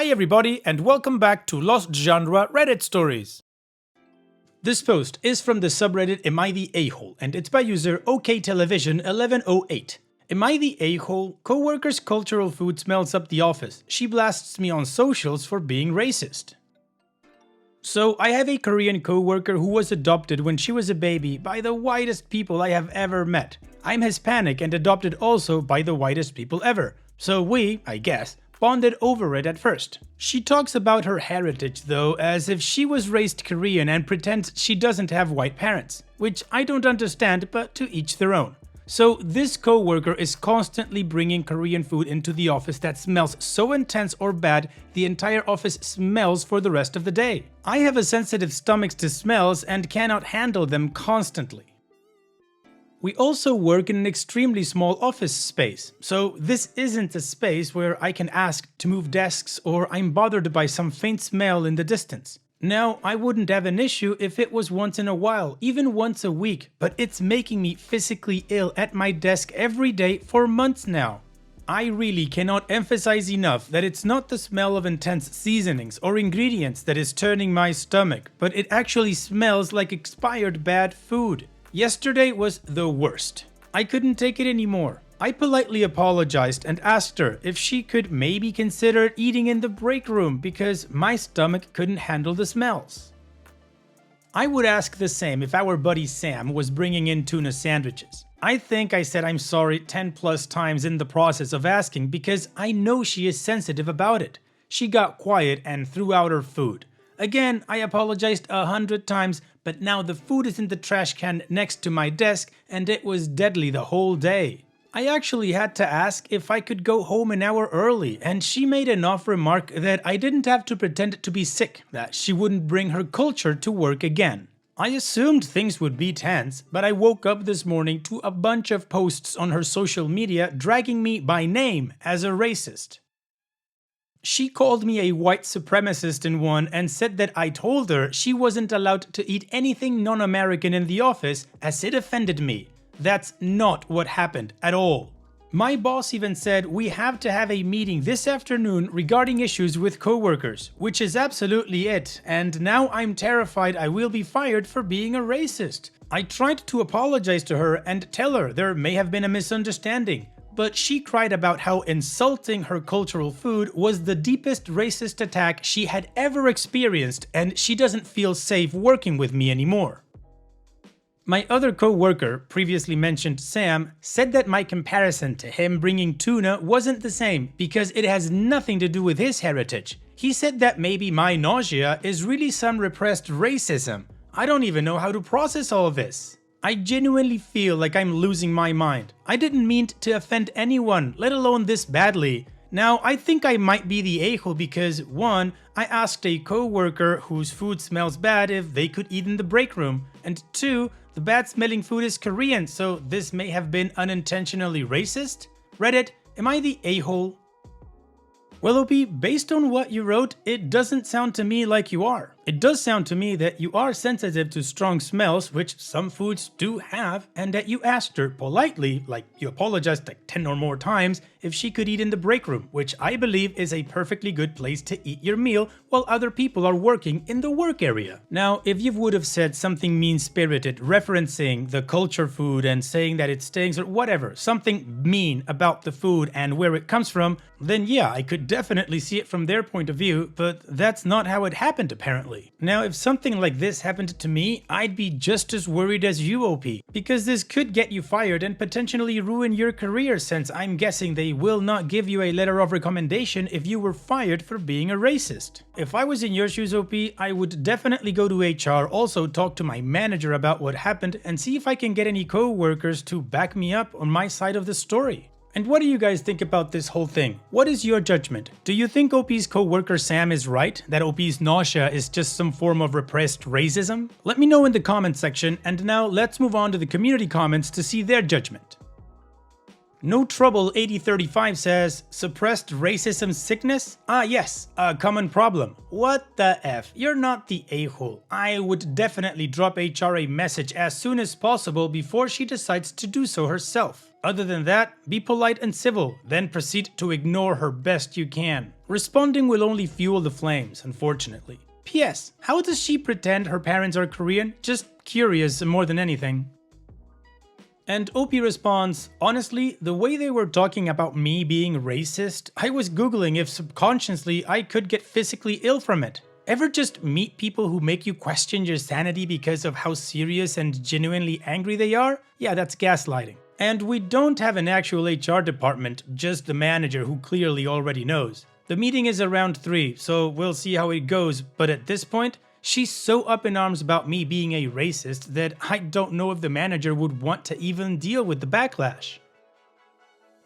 Hi everybody and welcome back to Lost Genre Reddit Stories. This post is from the subreddit Am I the A-hole and it's by user OKTelevision1108. Am I the a-hole? Coworker's cultural food smells up the office. She blasts me on socials for being racist. So I have a Korean coworker who was adopted when she was a baby by the whitest people I have ever met. I'm Hispanic and adopted also by the whitest people ever. So we, I guess, bonded over it at first. She talks about her heritage though as if she was raised Korean and pretends she doesn't have white parents, which I don't understand, but to each their own. So this coworker is constantly bringing Korean food into the office that smells so intense or bad the entire office smells for the rest of the day. I have a sensitive stomach to smells and cannot handle them constantly. We also work in an extremely small office space, so this isn't a space where I can ask to move desks or I'm bothered by some faint smell in the distance. Now, I wouldn't have an issue if it was once in a while, even once a week, but it's making me physically ill at my desk every day for months now. I really cannot emphasize enough that it's not the smell of intense seasonings or ingredients that is turning my stomach, but it actually smells like expired bad food. Yesterday was the worst. I couldn't take it anymore. I politely apologized and asked her if she could maybe consider eating in the break room because my stomach couldn't handle the smells. I would ask the same if our buddy Sam was bringing in tuna sandwiches. I think I said I'm sorry 10 plus times in the process of asking because I know she is sensitive about it. She got quiet and threw out her food. Again, I apologized 100 times, but now the food is in the trash can next to my desk and it was deadly the whole day. I actually had to ask if I could go home an hour early and she made an off remark that I didn't have to pretend to be sick, that she wouldn't bring her culture to work again. I assumed things would be tense, but I woke up this morning to a bunch of posts on her social media dragging me by name as a racist. She called me a white supremacist in one and said that I told her she wasn't allowed to eat anything non-American in the office as it offended me. That's not what happened at all. My boss even said we have to have a meeting this afternoon regarding issues with coworkers, which is absolutely it, and now I'm terrified I will be fired for being a racist. I tried to apologize to her and tell her there may have been a misunderstanding. But she cried about how insulting her cultural food was the deepest racist attack she had ever experienced and she doesn't feel safe working with me anymore. My other co-worker, previously mentioned Sam, said that my comparison to him bringing tuna wasn't the same because it has nothing to do with his heritage. He said that maybe my nausea is really some repressed racism. I don't even know how to process all of this. I genuinely feel like I'm losing my mind. I didn't mean to offend anyone, let alone this badly. Now, I think I might be the a-hole because 1. I asked a co-worker whose food smells bad if they could eat in the break room, and 2. The bad smelling food is Korean, so this may have been unintentionally racist? Reddit, am I the a-hole? Well, OP, based on what you wrote, it doesn't sound to me like you are. It does sound to me that you are sensitive to strong smells, which some foods do have, and that you asked her politely, like you apologized like 10 or more times, if she could eat in the break room, which I believe is a perfectly good place to eat your meal while other people are working in the work area. Now, if you would have said something mean-spirited referencing the culture food and saying that it stinks or whatever, something mean about the food and where it comes from, then yeah, I could definitely see it from their point of view, but that's not how it happened apparently. Now, if something like this happened to me, I'd be just as worried as you, OP, because this could get you fired and potentially ruin your career since I'm guessing they will not give you a letter of recommendation if you were fired for being a racist. If I was in your shoes, OP, I would definitely go to HR, also talk to my manager about what happened and see if I can get any co-workers to back me up on my side of the story. And what do you guys think about this whole thing? What is your judgment? Do you think OP's co-worker Sam is right, that OP's nausea is just some form of repressed racism? Let me know in the comment section, and now let's move on to the community comments to see their judgment. No Trouble 8035 says, suppressed racism sickness? Ah yes, a common problem. What the F? You're not the a-hole. I would definitely drop HR a message as soon as possible before she decides to do so herself. Other than that, be polite and civil, then proceed to ignore her best you can. Responding will only fuel the flames, unfortunately. P.S. How does she pretend her parents are Korean? Just curious more than anything. And OP responds, honestly, the way they were talking about me being racist, I was googling if subconsciously I could get physically ill from it. Ever just meet people who make you question your sanity because of how serious and genuinely angry they are? Yeah, that's gaslighting. And we don't have an actual HR department, just the manager who clearly already knows. The meeting is around 3, so we'll see how it goes, but at this point, she's so up in arms about me being a racist that I don't know if the manager would want to even deal with the backlash.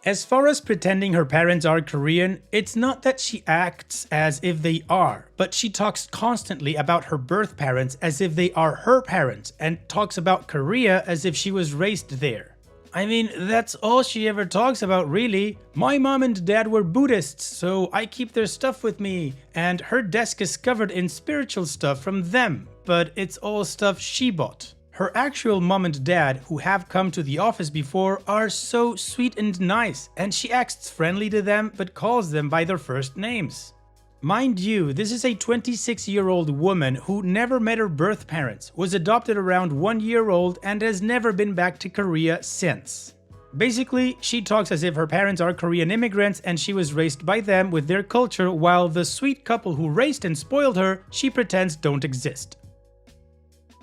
As far as pretending her parents are Korean, it's not that she acts as if they are, but she talks constantly about her birth parents as if they are her parents, and talks about Korea as if she was raised there. I mean, that's all she ever talks about, really. My mom and dad were Buddhists, so I keep their stuff with me, and her desk is covered in spiritual stuff from them, but it's all stuff she bought. Her actual mom and dad, who have come to the office before, are so sweet and nice, and she acts friendly to them but calls them by their first names. Mind you, this is a 26-year-old woman who never met her birth parents, was adopted around 1 year old, and has never been back to Korea since. Basically, she talks as if her parents are Korean immigrants and she was raised by them with their culture, while the sweet couple who raised and spoiled her, she pretends don't exist.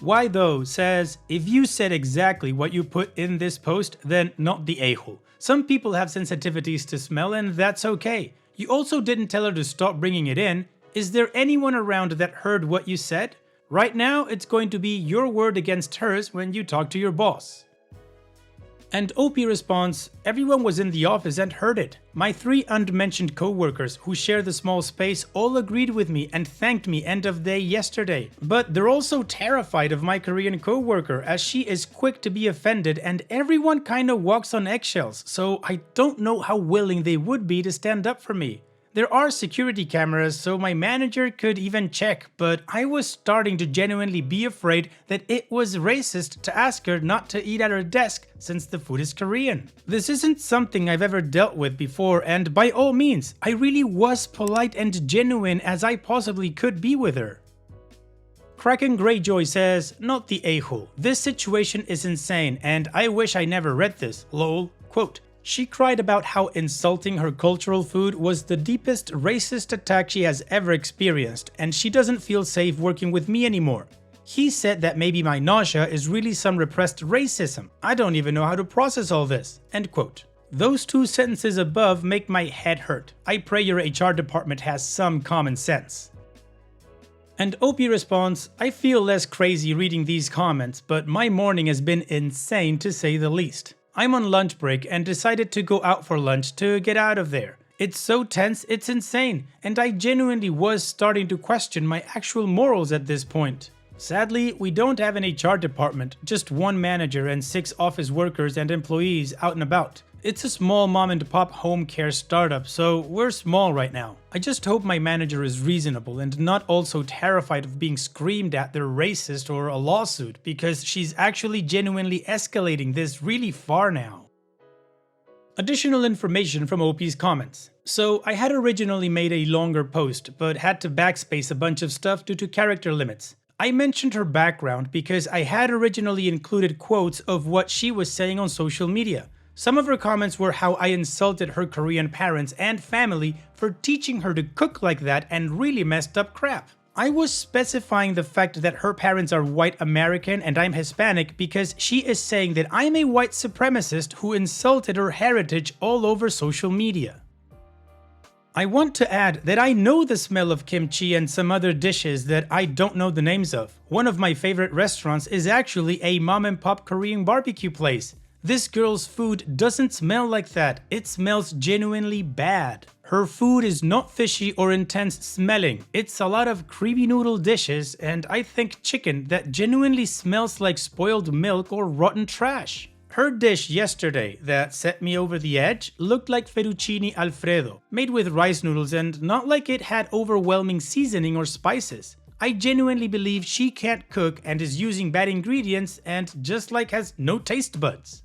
Why though says, if you said exactly what you put in this post, then not the a-hole. Some people have sensitivities to smell and that's okay. You also didn't tell her to stop bringing it in. Is there anyone around that heard what you said? Right now, it's going to be your word against hers when you talk to your boss. And OP responds, everyone was in the office and heard it. My 3 unmentioned co-workers who share the small space all agreed with me and thanked me end of day yesterday. But they're also terrified of my Korean co-worker as she is quick to be offended and everyone kinda walks on eggshells, so I don't know how willing they would be to stand up for me. There are security cameras, so my manager could even check, but I was starting to genuinely be afraid that it was racist to ask her not to eat at her desk since the food is Korean. This isn't something I've ever dealt with before, and by all means, I really was polite and genuine as I possibly could be with her. Kraken Greyjoy says, not the a-hole. This situation is insane, and I wish I never read this, lol. Quote, she cried about how insulting her cultural food was the deepest racist attack she has ever experienced, and she doesn't feel safe working with me anymore. He said that maybe my nausea is really some repressed racism. I don't even know how to process all this. End quote. Those 2 sentences above make my head hurt. I pray your HR department has some common sense. And OP responds, I feel less crazy reading these comments, but my morning has been insane to say the least. I'm on lunch break and decided to go out for lunch to get out of there. It's so tense, it's insane, and I genuinely was starting to question my actual morals at this point. Sadly, we don't have an HR department, just 1 manager and 6 office workers and employees out and about. It's a small mom and pop home care startup, so we're small right now. I just hope my manager is reasonable and not also terrified of being screamed at they're racist or a lawsuit, because she's actually genuinely escalating this really far now. Additional information from OP's comments. So I had originally made a longer post, but had to backspace a bunch of stuff due to character limits. I mentioned her background because I had originally included quotes of what she was saying on social media. Some of her comments were how I insulted her Korean parents and family for teaching her to cook like that and really messed up crap. I was specifying the fact that her parents are white American and I'm Hispanic because she is saying that I'm a white supremacist who insulted her heritage all over social media. I want to add that I know the smell of kimchi and some other dishes that I don't know the names of. One of my favorite restaurants is actually a mom and pop Korean barbecue place. This girl's food doesn't smell like that, it smells genuinely bad. Her food is not fishy or intense smelling, it's a lot of creamy noodle dishes and I think chicken that genuinely smells like spoiled milk or rotten trash. Her dish yesterday that set me over the edge looked like fettuccine alfredo, made with rice noodles and not like it had overwhelming seasoning or spices. I genuinely believe she can't cook and is using bad ingredients and just like has no taste buds.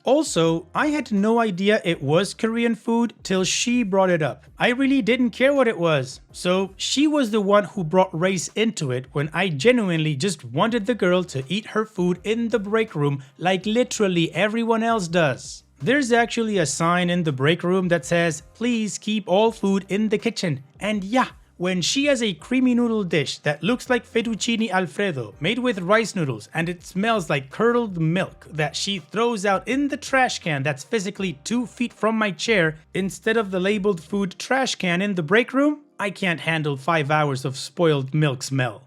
Also, I had no idea it was Korean food till she brought it up. I really didn't care what it was. So she was the one who brought race into it when I genuinely just wanted the girl to eat her food in the break room like literally everyone else does. There's actually a sign in the break room that says, "Please keep all food in the kitchen." And yeah, when she has a creamy noodle dish that looks like fettuccine alfredo made with rice noodles and it smells like curdled milk that she throws out in the trash can that's physically 2 feet from my chair instead of the labeled food trash can in the break room, I can't handle 5 hours of spoiled milk smell.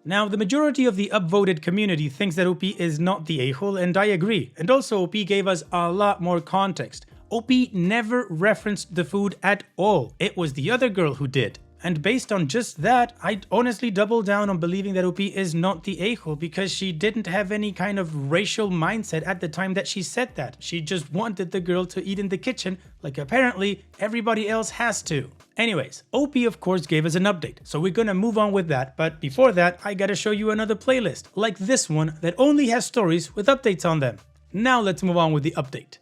Now, the majority of the upvoted community thinks that OP is not the a-hole, and I agree. And also, OP gave us a lot more context. OP never referenced the food at all. It was the other girl who did. And based on just that, I'd honestly double down on believing that OP is not the a-hole because she didn't have any kind of racial mindset at the time that she said that. She just wanted the girl to eat in the kitchen like apparently everybody else has to. Anyways, OP of course gave us an update, so we're gonna move on with that, but before that, I gotta show you another playlist, like this one that only has stories with updates on them. Now let's move on with the update.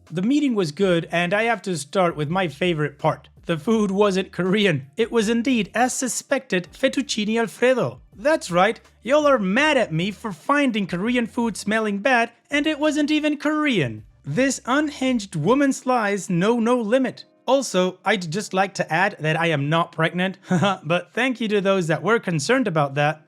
The meeting was good, and I have to start with my favorite part. The food wasn't Korean. It was indeed, as suspected, fettuccine alfredo. That's right, y'all are mad at me for finding Korean food smelling bad, and it wasn't even Korean. This unhinged woman's lies know no limit. Also, I'd just like to add that I am not pregnant, but thank you to those that were concerned about that.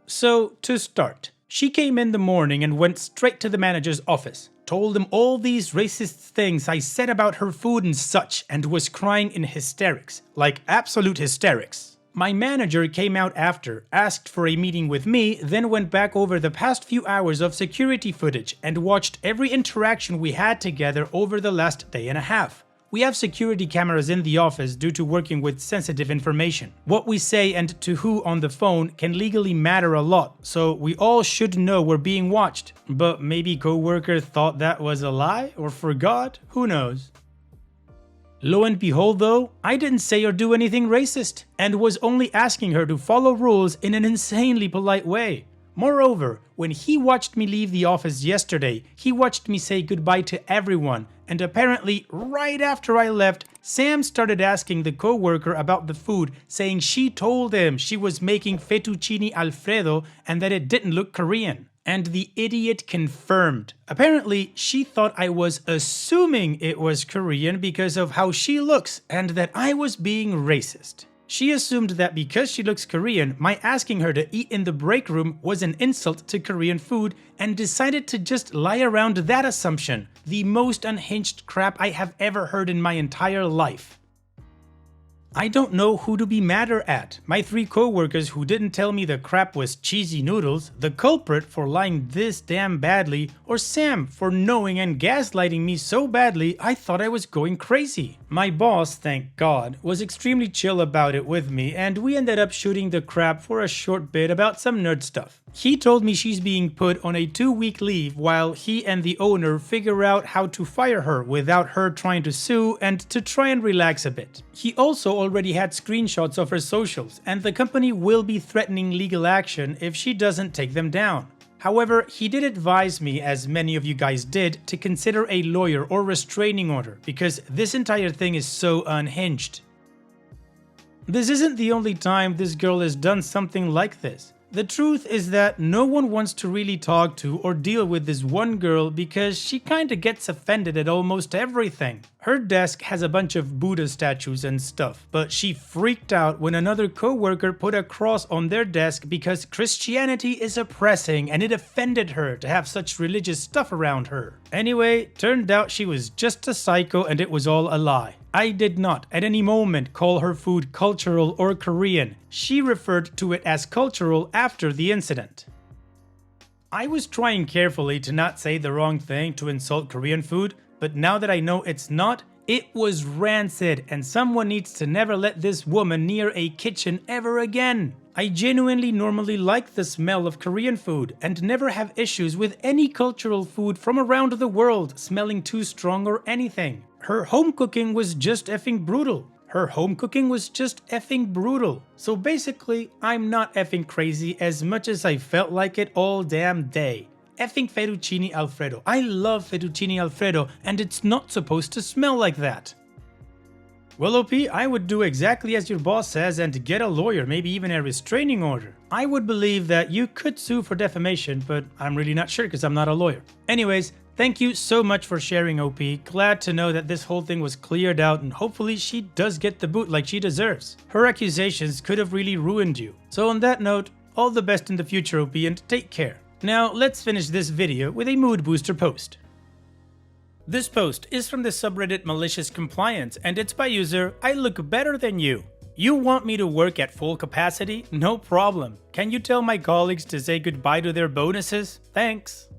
So, to start, she came in the morning and went straight to the manager's office, told him all these racist things I said about her food and such, and was crying in hysterics, like absolute hysterics. My manager came out after, asked for a meeting with me, then went back over the past few hours of security footage and watched every interaction we had together over the last day and a half. We have security cameras in the office due to working with sensitive information. What we say and to who on the phone can legally matter a lot, so we all should know we're being watched. But maybe Coworker thought that was a lie or forgot, who knows. Lo and behold though, I didn't say or do anything racist, and was only asking her to follow rules in an insanely polite way. Moreover, when he watched me leave the office yesterday, he watched me say goodbye to everyone, and apparently right after I left, Sam started asking the coworker about the food, saying she told him she was making fettuccine alfredo and that it didn't look Korean. And the idiot confirmed. Apparently, she thought I was assuming it was Korean because of how she looks and that I was being racist. She assumed that because she looks Korean, my asking her to eat in the break room was an insult to Korean food and decided to just lie around that assumption. The most unhinged crap I have ever heard in my entire life. I don't know who to be madder at. My 3 coworkers who didn't tell me the crap was cheesy noodles, the culprit for lying this damn badly, or Sam for knowing and gaslighting me so badly I thought I was going crazy. My boss, thank God, was extremely chill about it with me, and we ended up shooting the crap for a short bit about some nerd stuff. He told me she's being put on a 2-week leave while he and the owner figure out how to fire her without her trying to sue and to try and relax a bit. He also already had screenshots of her socials, and the company will be threatening legal action if she doesn't take them down. However, he did advise me, as many of you guys did, to consider a lawyer or restraining order because this entire thing is so unhinged. This isn't the only time this girl has done something like this. The truth is that no one wants to really talk to or deal with this one girl because she kinda gets offended at almost everything. Her desk has a bunch of Buddha statues and stuff, but she freaked out when another coworker put a cross on their desk because Christianity is oppressing and it offended her to have such religious stuff around her. Anyway, turned out she was just a psycho and it was all a lie. I did not at any moment call her food cultural or Korean. She referred to it as cultural after the incident. I was trying carefully to not say the wrong thing to insult Korean food, but now that I know it's not, it was rancid and someone needs to never let this woman near a kitchen ever again. I genuinely normally like the smell of Korean food and never have issues with any cultural food from around the world smelling too strong or anything. Her home cooking was just effing brutal. So basically, I'm not effing crazy as much as I felt like it all damn day. Effing fettuccine alfredo. I love fettuccine alfredo, and it's not supposed to smell like that. Well, OP, I would do exactly as your boss says and get a lawyer, maybe even a restraining order. I would believe that you could sue for defamation, but I'm really not sure because I'm not a lawyer. Anyways, thank you so much for sharing, OP. Glad to know that this whole thing was cleared out and hopefully she does get the boot like she deserves. Her accusations could have really ruined you. So on that note, all the best in the future, OP, and take care. Now let's finish this video with a mood booster post. This post is from the subreddit Malicious Compliance and it's by user I look better than you. You want me to work at full capacity? No problem. Can you tell my colleagues to say goodbye to their bonuses? Thanks.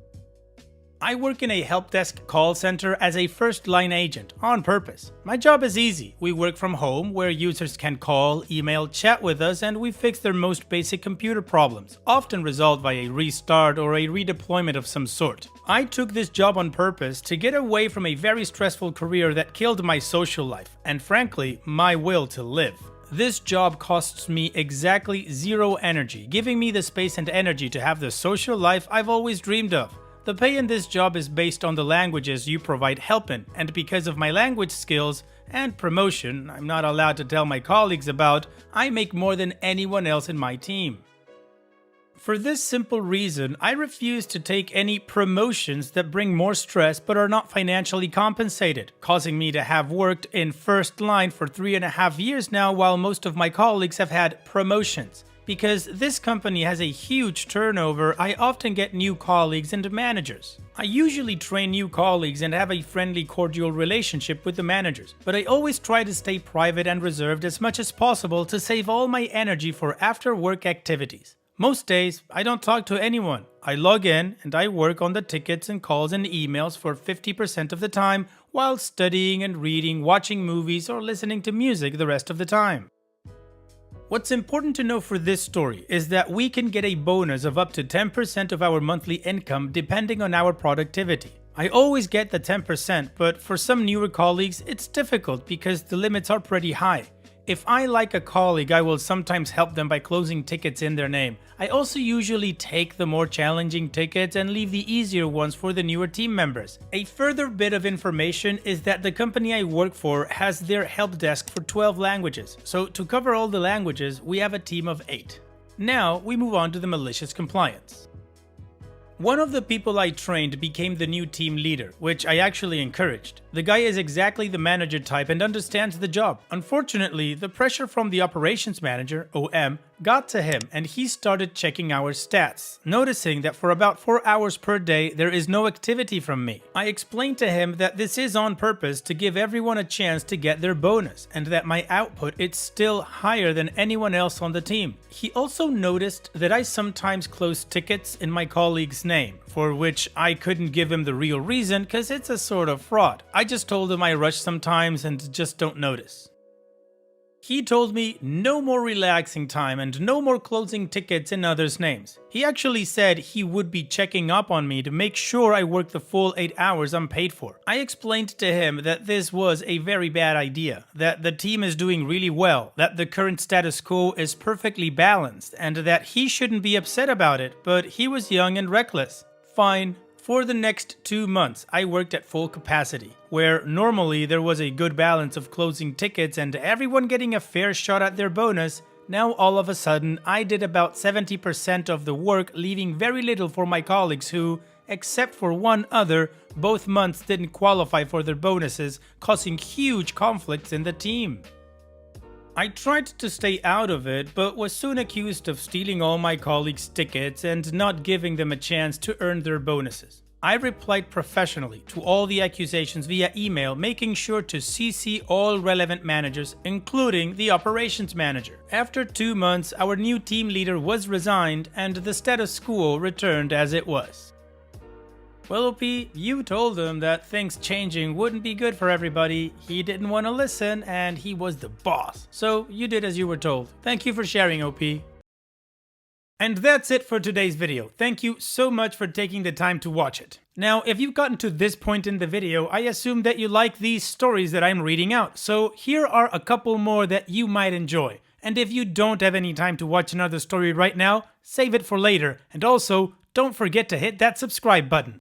I work in a help desk call center as a first-line agent, on purpose. My job is easy. We work from home, where users can call, email, chat with us, and we fix their most basic computer problems, often resolved by a restart or a redeployment of some sort. I took this job on purpose to get away from a very stressful career that killed my social life, and frankly, my will to live. This job costs me exactly 0 energy, giving me the space and energy to have the social life I've always dreamed of. The pay in this job is based on the languages you provide help in, and because of my language skills and promotion I'm not allowed to tell my colleagues about, I make more than anyone else in my team. For this simple reason, I refuse to take any promotions that bring more stress but are not financially compensated, causing me to have worked in first line for 3.5 years now while most of my colleagues have had promotions. Because this company has a huge turnover, I often get new colleagues and managers. I usually train new colleagues and have a friendly, cordial relationship with the managers, but I always try to stay private and reserved as much as possible to save all my energy for after-work activities. Most days, I don't talk to anyone. I log in and I work on the tickets and calls and emails for 50% of the time while studying and reading, watching movies, or listening to music the rest of the time. What's important to know for this story is that we can get a bonus of up to 10% of our monthly income depending on our productivity. I always get the 10%, but for some newer colleagues, it's difficult because the limits are pretty high. If I like a colleague, I will sometimes help them by closing tickets in their name. I also usually take the more challenging tickets and leave the easier ones for the newer team members. A further bit of information is that the company I work for has their help desk for 12 languages, so to cover all the languages, we have a team of 8. Now, we move on to the malicious compliance. One of the people I trained became the new team leader, which I actually encouraged. The guy is exactly the manager type and understands the job. Unfortunately, the pressure from the operations manager, OM, got to him and he started checking our stats, noticing that for about 4 hours per day there is no activity from me. I explained to him that this is on purpose to give everyone a chance to get their bonus and that my output is still higher than anyone else on the team. He also noticed that I sometimes close tickets in my colleague's name, for which I couldn't give him the real reason because it's a sort of fraud. I just told him I rush sometimes and just don't notice. He told me no more relaxing time and no more closing tickets in others' names. He actually said he would be checking up on me to make sure I work the full 8 hours I'm paid for. I explained to him that this was a very bad idea, that the team is doing really well, that the current status quo is perfectly balanced, and that he shouldn't be upset about it, but he was young and reckless. Fine. For the next 2 months, I worked at full capacity, where normally there was a good balance of closing tickets and everyone getting a fair shot at their bonus. Now all of a sudden, I did about 70% of the work, leaving very little for my colleagues who, except for one other, both months didn't qualify for their bonuses, causing huge conflicts in the team. I tried to stay out of it, but was soon accused of stealing all my colleagues' tickets and not giving them a chance to earn their bonuses. I replied professionally to all the accusations via email, making sure to CC all relevant managers, including the operations manager. After 2 months, our new team leader was resigned and the status quo returned as it was. Well, OP, you told him that things changing wouldn't be good for everybody. He didn't want to listen and he was the boss. So you did as you were told. Thank you for sharing, OP. And that's it for today's video. Thank you so much for taking the time to watch it. Now, if you've gotten to this point in the video, I assume that you like these stories that I'm reading out. So here are a couple more that you might enjoy. And if you don't have any time to watch another story right now, save it for later. And also, Don't forget to hit that subscribe button.